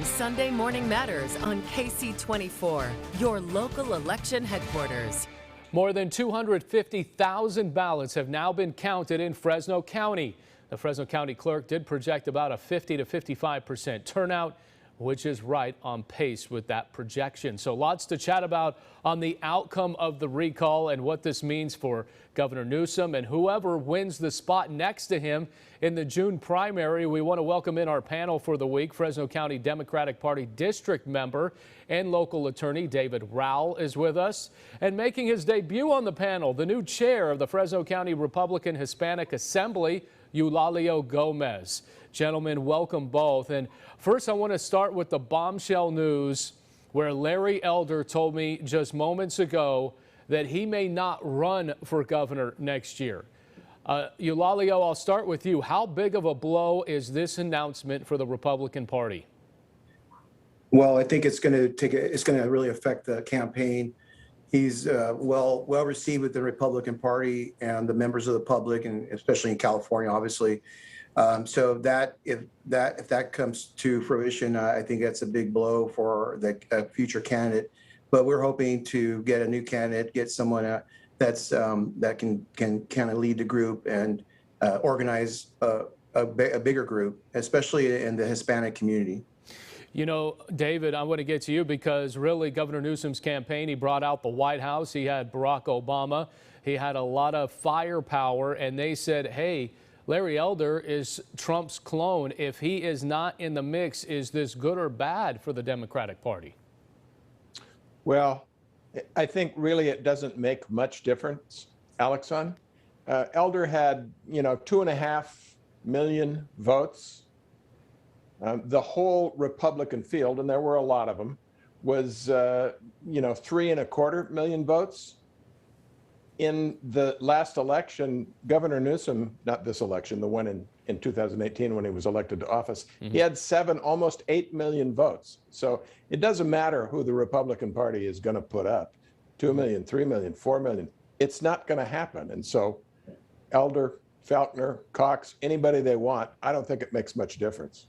Sunday Morning Matters on KC24, your local election headquarters. More than 250,000 ballots have now been counted in Fresno County. The Fresno County clerk did project about a 50 to 55% turnout, which is right on pace with that projection. So lots to chat about on the outcome of the recall and what this means for Governor Newsom and whoever wins the spot next to him in the June primary. We want to welcome in our panel for the week. Fresno County Democratic Party district member and local attorney David Rowell is with us, and making his debut on the panel, the new chair of the Fresno County Republican Hispanic Assembly, Eulalio Gomez. Gentlemen, welcome both. And first, I want to start with the bombshell news where Larry Elder told me just moments ago that he may not run for governor next year. Eulalio, I'll start with you. How big of a blow is this announcement for the Republican Party? Well, I think it's going to really affect the campaign. He's well received with the Republican Party and the members of the public, and especially in California, obviously. So that if that comes to fruition, I think that's a big blow for the future candidate. But we're hoping to get a new candidate, get someone that can kind of lead the group and organize a bigger group, especially in the Hispanic community. You know, David, I want to get to you because really Governor Newsom's campaign, he brought out the White House. He had Barack Obama. He had a lot of firepower, and they said, hey, Larry Elder is Trump's clone. If he is not in the mix, is this good or bad for the Democratic Party? Well, I think really it doesn't make much difference, Alexon. Elder had, 2.5 million votes. The whole Republican field, and there were a lot of them, was, 3.25 million votes. In the last election, Governor Newsom, not this election, the one in 2018 when he was elected to office, he had almost 8 million votes. So it doesn't matter who the Republican Party is going to put up, 2 million, 3 million, 4 million. It's not going to happen. And so Elder, Faulconer, Cox, anybody they want, I don't think it makes much difference.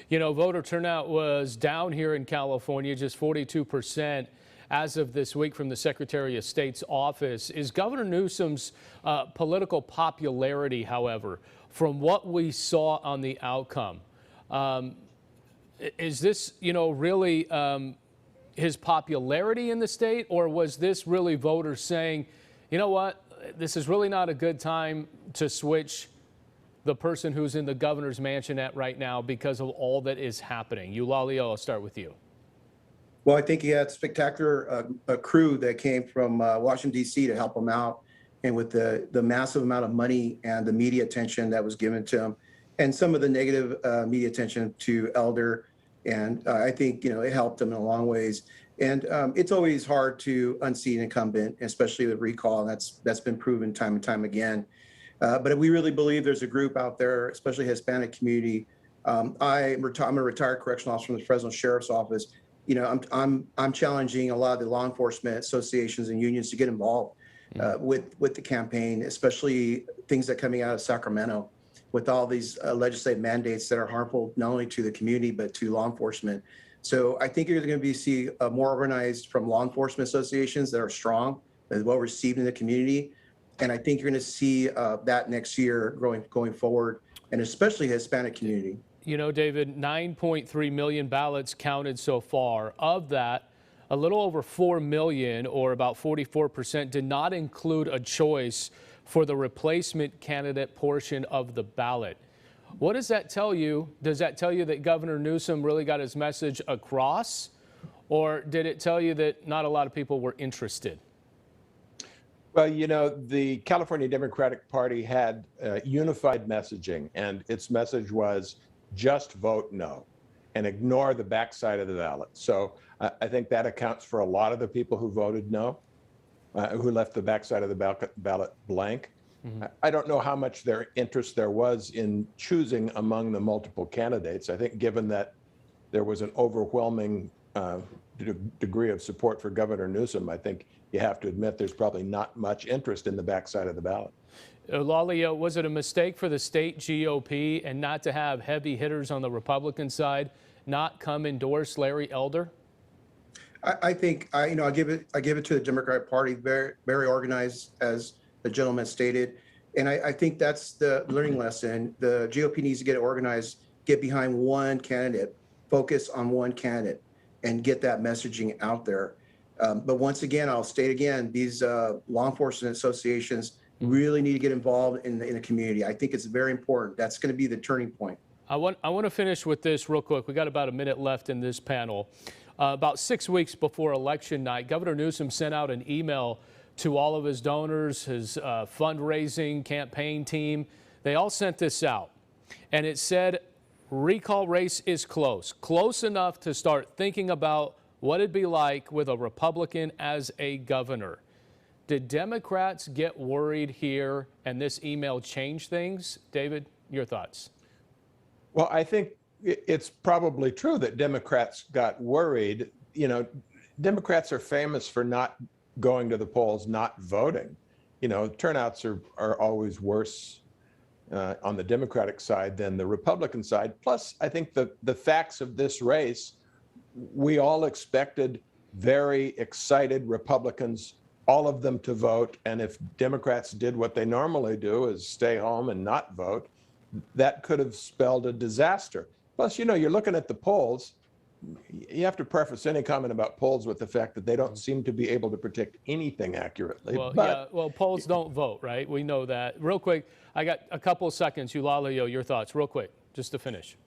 You know, voter turnout was down here in California, just 42%. As of this week from the Secretary of State's office. Is Governor Newsom's political popularity, however, from what we saw on the outcome, is this, really his popularity in the state, or was this really voters saying, you know what, this is really not a good time to switch the person who's in the governor's mansionette right now because of all that is happening? Eulalio, I'll start with you. Well, I think he had spectacular a crew that came from Washington, D.C. to help him out. And with the massive amount of money and the media attention that was given to him and some of the negative media attention to Elder. And I think, it helped him in a long ways. And it's always hard to unseat an incumbent, especially with recall. And that's been proven time and time again. But we really believe there's a group out there, especially Hispanic community. I'm a retired correctional officer from the Fresno Sheriff's Office. I'm challenging a lot of the law enforcement associations and unions to get involved with the campaign, especially things that are coming out of Sacramento with all these legislative mandates that are harmful not only to the community but to law enforcement. So I think you're going to see more organized from law enforcement associations that are strong and well received in the community. And I think you're going to see that next year going forward, and especially the Hispanic community. You know, David, 9.3 million ballots counted so far. Of that, a little over 4 million, or about 44%, did not include a choice for the replacement candidate portion of the ballot. What does that tell you? Does that tell you that Governor Newsom really got his message across, or did it tell you that not a lot of people were interested? Well, the California Democratic Party had unified messaging, and its message was just vote no and ignore the backside of the ballot. So I think that accounts for a lot of the people who voted no, who left the backside of the ballot blank. I don't know how much their interest there was in choosing among the multiple candidates. I think given that there was an overwhelming degree of support for Governor Newsom, I think you have to admit there's probably not much interest in the backside of the ballot. Eulalio, was it a mistake for the state GOP and not to have heavy hitters on the Republican side not come endorse Larry Elder? I think I give it to the Democratic Party, very very organized, as the gentleman stated, and I think that's the learning lesson. The GOP needs to get organized, get behind one candidate, focus on one candidate, and get that messaging out there. But once again, I'll state again, these law enforcement associations really need to get involved in the community. I think it's very important. That's going to be the turning point. I want to finish with this real quick. We got about a minute left in this panel. About 6 weeks before election night, Governor Newsom sent out an email to all of his donors, his fundraising campaign team. They all sent this out, and it said, recall race is close enough to start thinking about what it'd be like with a Republican as a governor. Did Democrats get worried here and this email change things? David, your thoughts? Well, I think it's probably true that Democrats got worried. You know, Democrats are famous for not going to the polls, not voting. You know, turnouts are always worse on the Democratic side than the Republican side. Plus, I think the facts of this race, we all expected very excited Republicans, all of them to vote. And if Democrats did what they normally do, is stay home and not vote, that could have spelled a disaster. Plus, you know, you're looking at the polls. You have to preface any comment about polls with the fact that they don't seem to be able to predict anything accurately. Well, polls don't vote, right? We know that. Real quick, I got a couple of seconds. Eulalio, your thoughts, real quick, just to finish.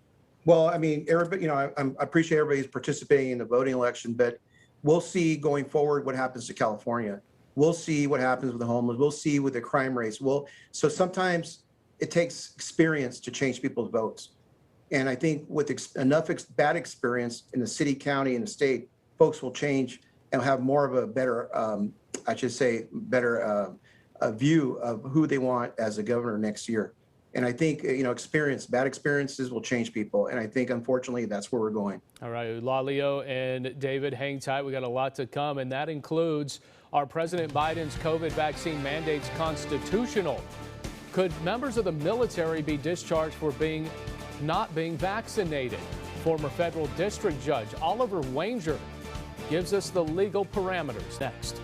Well, I mean, everybody, you know, I appreciate everybody's participating in the voting election, but we'll see going forward what happens to California. We'll see what happens with the homeless. We'll see with the crime rates. So sometimes it takes experience to change people's votes. And I think with enough bad experience in the city, county, and the state, folks will change and have more of a better, view of who they want as a governor next year. And I think, you know, bad experiences will change people. And I think, unfortunately, that's where we're going. All right, Eulalio and David, hang tight. We got a lot to come, and that includes, are President Biden's COVID vaccine mandates constitutional? Could members of the military be discharged for not being vaccinated? Former federal district judge Oliver Wanger gives us the legal parameters next.